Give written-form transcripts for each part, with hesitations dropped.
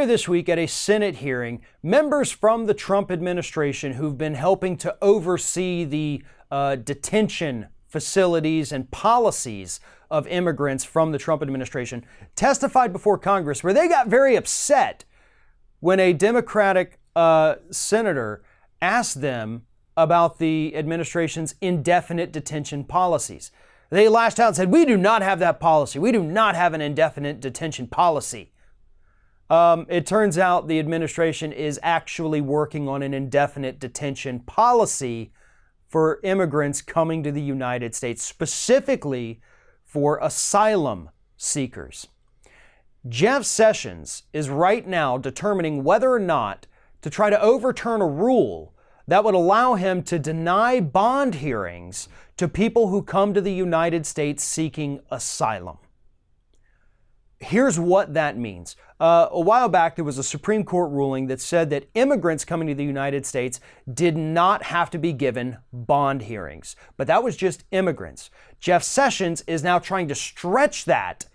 Earlier this week at a Senate hearing, members from the Trump administration who've been helping to oversee the detention facilities and policies of immigrants from the Trump administration testified before Congress, where they got very upset when a Democratic senator asked them about the administration's indefinite detention policies. They lashed out and said, "We do not have that policy. We do not have an indefinite detention policy." It turns out the administration is actually working on an indefinite detention policy for immigrants coming to the United States, specifically for asylum seekers. Jeff Sessions is right now determining whether or not to try to overturn a rule that would allow him to deny bond hearings to people who come to the United States seeking asylum. Here's what that means. A while back, there was a Supreme Court ruling that said that immigrants coming to the United States did not have to be given bond hearings, but that was just immigrants. Jeff Sessions is now trying to stretch that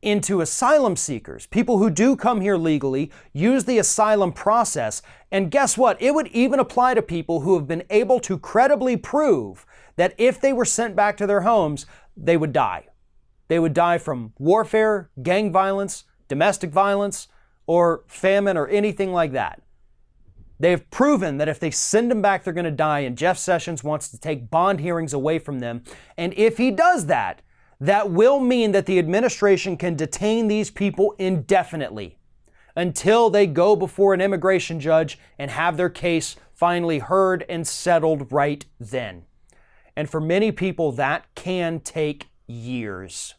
into asylum seekers, people who do come here legally, use the asylum process, and guess what? It would even apply to people who have been able to credibly prove that if they were sent back to their homes, they would die. They would die from warfare, gang violence, domestic violence, or famine, or anything like that. They've proven that if they send them back, they're going to die, and Jeff Sessions wants to take bond hearings away from them. And if he does that, that will mean that the administration can detain these people indefinitely until they go before an immigration judge and have their case finally heard and settled right then. And for many people, that can take years.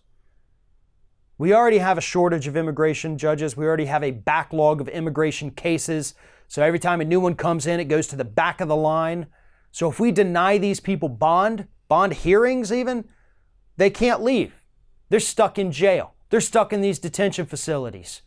We already have a shortage of immigration judges. We already have a backlog of immigration cases. So every time a new one comes in, it goes to the back of the line. So if we deny these people bond hearings even, they can't leave. They're stuck in jail. They're stuck in these detention facilities.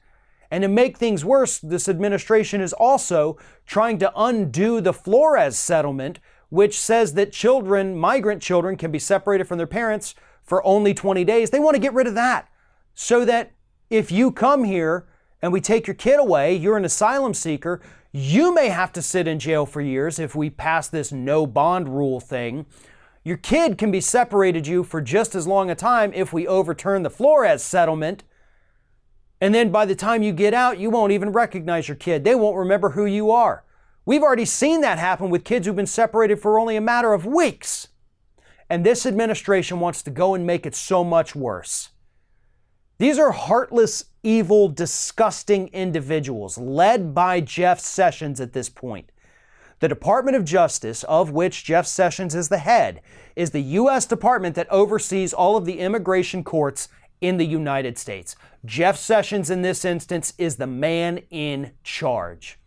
And to make things worse, this administration is also trying to undo the Flores settlement, which says that children, migrant children, can be separated from their parents for only 20 days. They want to get rid of that so that if you come here and we take your kid away, you're an asylum seeker, you may have to sit in jail for years if we pass this no bond rule thing. Your kid can be separated you for just as long a time if we overturn the Flores settlement. And then by the time you get out, you won't even recognize your kid. They won't remember who you are. We've already seen that happen with kids who've been separated for only a matter of weeks. And this administration wants to go and make it so much worse. These are heartless, evil, disgusting individuals led by Jeff Sessions at this point. The Department of Justice, of which Jeff Sessions is the head, is the U.S. department that oversees all of the immigration courts in the United States. Jeff Sessions, in this instance, is the man in charge.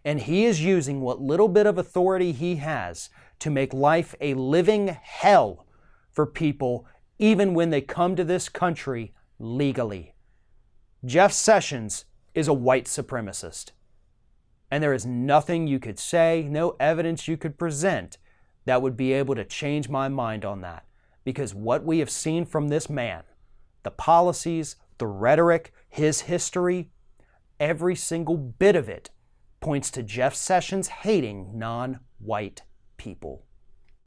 And he is using what little bit of authority he has to make life a living hell for people, even when they come to this country legally. Jeff Sessions is a white supremacist. And there is nothing you could say, no evidence you could present that would be able to change my mind on that. Because what we have seen from this man, the policies, the rhetoric, his history, every single bit of it points to Jeff Sessions hating non-white people.